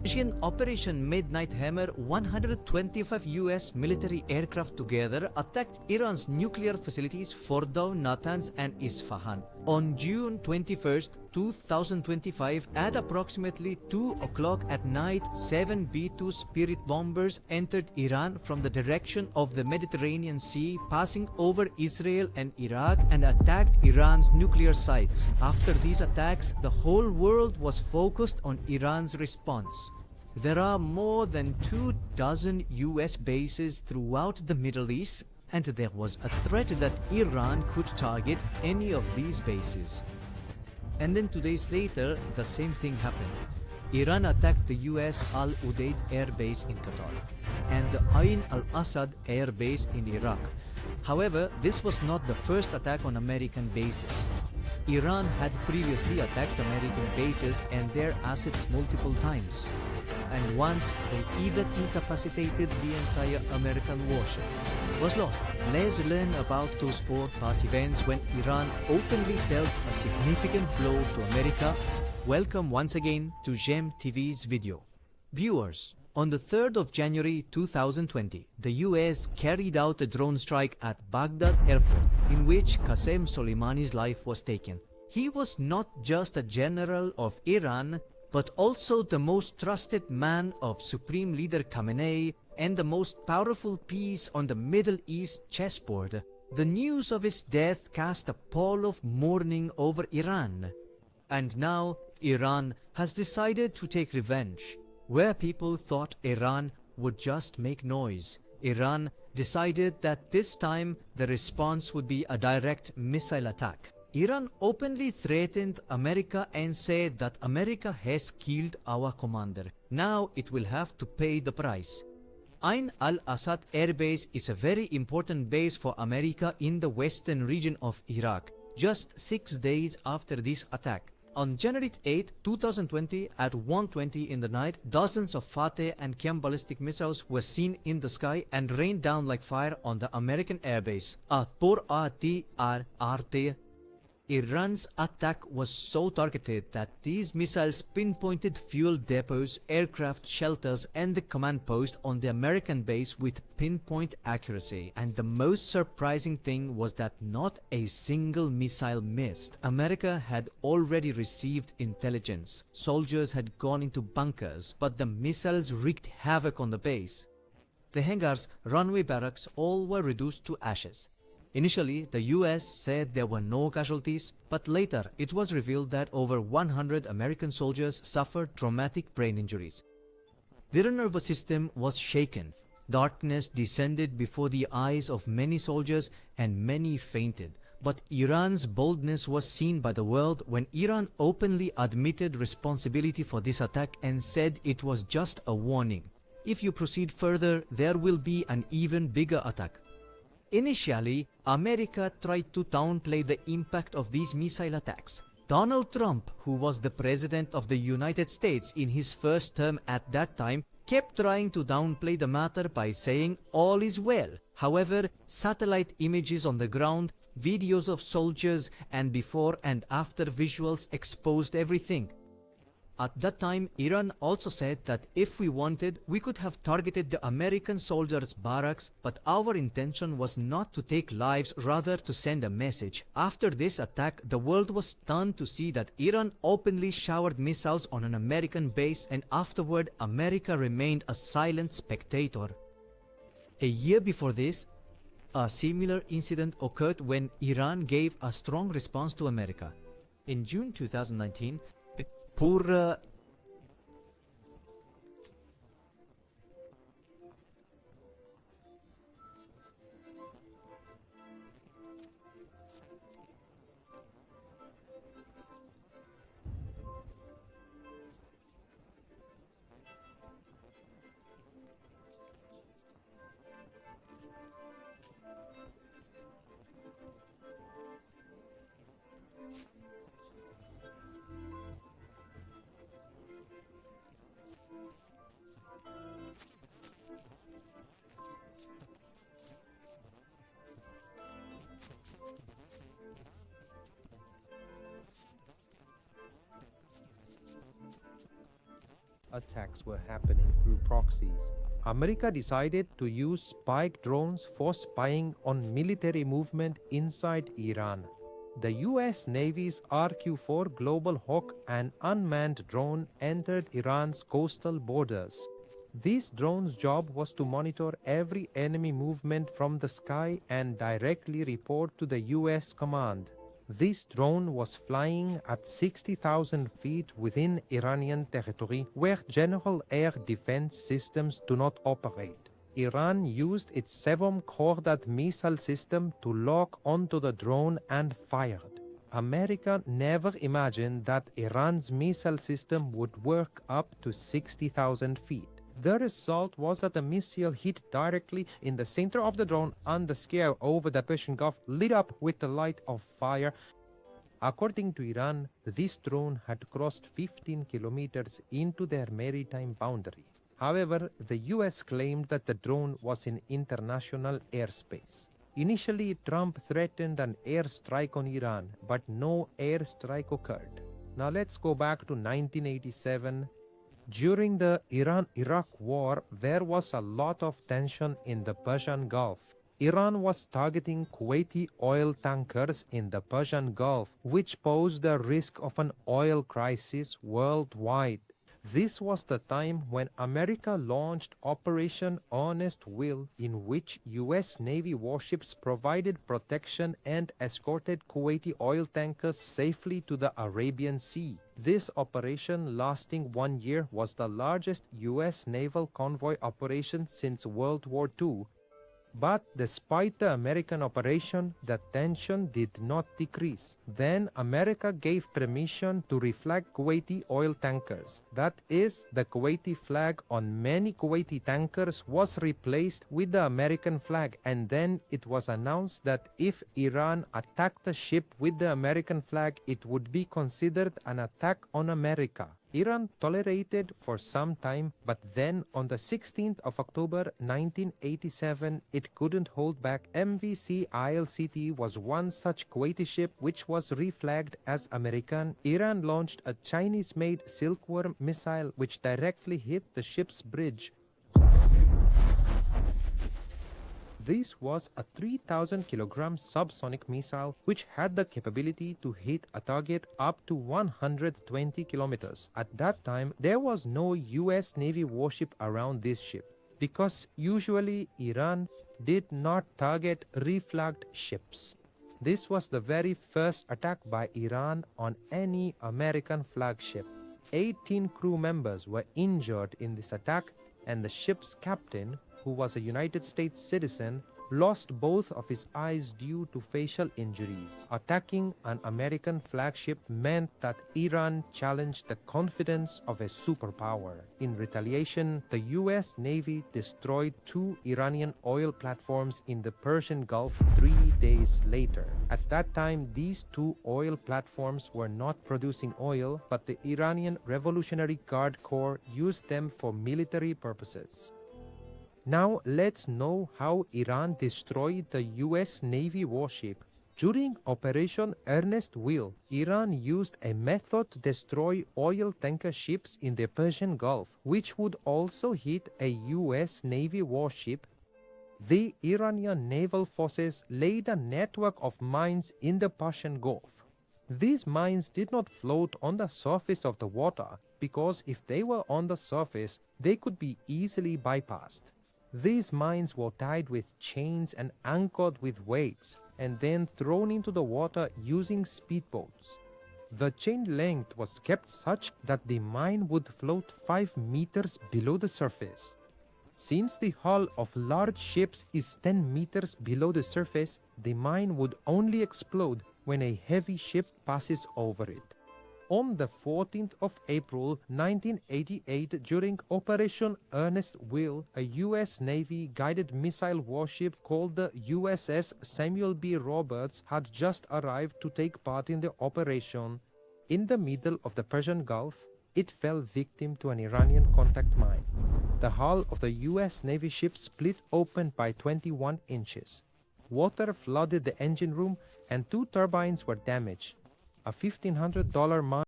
In Operation Midnight Hammer, 125 US military aircraft together attacked Iran's nuclear facilities Fordow, Natanz and Isfahan. On June 21st, 2025, at approximately 2 o'clock at night, 7 B-2 Spirit bombers entered Iran from the direction of the Mediterranean Sea, passing over Israel and Iraq, and attacked Iran's nuclear sites. After these attacks, the whole world was focused on Iran's response. There are more than 24 US bases throughout the Middle East, and there was a threat that Iran could target any of these bases. And then 2 days later, the same thing happened. Iran attacked the US Al Udeid Air Base in Qatar and the Ain al-Assad Air Base in Iraq. However, this was not the first attack on American bases. Iran had previously attacked American bases and their assets multiple times. And once they even incapacitated the entire American warship. Was lost. Let's learn about those 4 past events when Iran openly dealt a significant blow to America. Welcome once again to GEM TV's video. Viewers, on the 3rd of January 2020, the US carried out a drone strike at Baghdad airport in which Qasem Soleimani's life was taken. He was not just a general of Iran, but also the most trusted man of Supreme Leader Khamenei and the most powerful piece on the Middle East chessboard. The news of his death cast a pall of mourning over Iran. And now, Iran has decided to take revenge. Where people thought Iran would just make noise, Iran decided that this time the response would be a direct missile attack. Iran openly threatened America and said that America has killed our commander. Now it will have to pay the price. Ain al-Assad Air Base is a very important base for America in the western region of Iraq, just 6 days after this attack. On January 8, 2020, at 1:20 in the night, dozens of Fateh and Qiyam ballistic missiles were seen in the sky and rained down like fire on the American airbase at Por Arte. Iran's attack was so targeted that these missiles pinpointed fuel depots, aircraft shelters and the command post on the American base with pinpoint accuracy. And the most surprising thing was that not a single missile missed. America had already received intelligence. Soldiers had gone into bunkers, but the missiles wreaked havoc on the base. The hangars, runway barracks, all were reduced to ashes. Initially, the US said there were no casualties, but later it was revealed that over 100 American soldiers suffered traumatic brain injuries. Their nervous system was shaken. Darkness descended before the eyes of many soldiers and many fainted. But Iran's boldness was seen by the world when Iran openly admitted responsibility for this attack and said it was just a warning. If you proceed further, there will be an even bigger attack. Initially, America tried to downplay the impact of these missile attacks. Donald Trump, who was the president of the United States in his first term at that time, kept trying to downplay the matter by saying all is well. However, satellite images on the ground, videos of soldiers, and before and after visuals exposed everything. At that time, Iran also said that if we wanted, we could have targeted the American soldiers' barracks, but our intention was not to take lives, rather to send a message. After this attack, the world was stunned to see that Iran openly showered missiles on an American base, and afterward, America remained a silent spectator. A year before this, a similar incident occurred when Iran gave a strong response to America. In June 2019, pour attacks were happening through proxies. America decided to use spy drones for spying on military movement inside Iran. The US Navy's RQ-4 Global Hawk, an unmanned drone, entered Iran's coastal borders. This drone's job was to monitor every enemy movement from the sky and directly report to the US command. This drone was flying at 60,000 feet within Iranian territory where general air defense systems do not operate. Iran used its Sevom Khordad missile system to lock onto the drone and fired. America never imagined that Iran's missile system would work up to 60,000 feet. The result was that the missile hit directly in the center of the drone and the sky over the Persian Gulf lit up with the light of fire. According to Iran, this drone had crossed 15 kilometers into their maritime boundary. However, the US claimed that the drone was in international airspace. Initially, Trump threatened an airstrike on Iran, but no airstrike occurred. Now let's go back to 1987. During the Iran-Iraq war, there was a lot of tension in the Persian Gulf. Iran was targeting Kuwaiti oil tankers in the Persian Gulf, which posed the risk of an oil crisis worldwide. This was the time when America launched Operation Honest Will, in which US Navy warships provided protection and escorted Kuwaiti oil tankers safely to the Arabian Sea. This operation, lasting 1 year, was the largest US naval convoy operation since World War II. But despite the American operation, the tension did not decrease. Then America gave permission to reflag Kuwaiti oil tankers. That is, the Kuwaiti flag on many Kuwaiti tankers was replaced with the American flag, and then it was announced that if Iran attacked the ship with the American flag, it would be considered an attack on America. Iran tolerated for some time, but then on the 16th of October 1987, it couldn't hold back. MVC ILCT was one such Kuwaiti ship which was reflagged as American. Iran launched a Chinese-made Silkworm missile which directly hit the ship's bridge. This was a 3,000 kilogram subsonic missile which had the capability to hit a target up to 120 kilometers. At that time, there was no US Navy warship around this ship, because usually Iran did not target reflagged ships. This was the very first attack by Iran on any American flagship. 18 crew members were injured in this attack, and the ship's captain, who was a United States citizen, lost both of his eyes due to facial injuries. Attacking an American flagship meant that Iran challenged the confidence of a superpower. In retaliation, the US Navy destroyed 2 Iranian oil platforms in the Persian Gulf 3 days later. At that time, these 2 oil platforms were not producing oil, but the Iranian Revolutionary Guard Corps used them for military purposes. Now let's know how Iran destroyed the US Navy warship. During Operation Earnest Will, Iran used a method to destroy oil tanker ships in the Persian Gulf, which would also hit a US Navy warship. The Iranian naval forces laid a network of mines in the Persian Gulf. These mines did not float on the surface of the water, because if they were on the surface, they could be easily bypassed. These mines were tied with chains and anchored with weights, and then thrown into the water using speedboats. The chain length was kept such that the mine would float 5 meters below the surface. Since the hull of large ships is 10 meters below the surface, the mine would only explode when a heavy ship passes over it. On the 14th of April 1988, during Operation Earnest Will, a US Navy guided missile warship called the USS Samuel B. Roberts had just arrived to take part in the operation. In the middle of the Persian Gulf, it fell victim to an Iranian contact mine. The hull of the US Navy ship split open by 21 inches. Water flooded the engine room and 2 turbines were damaged. A $1,500 mine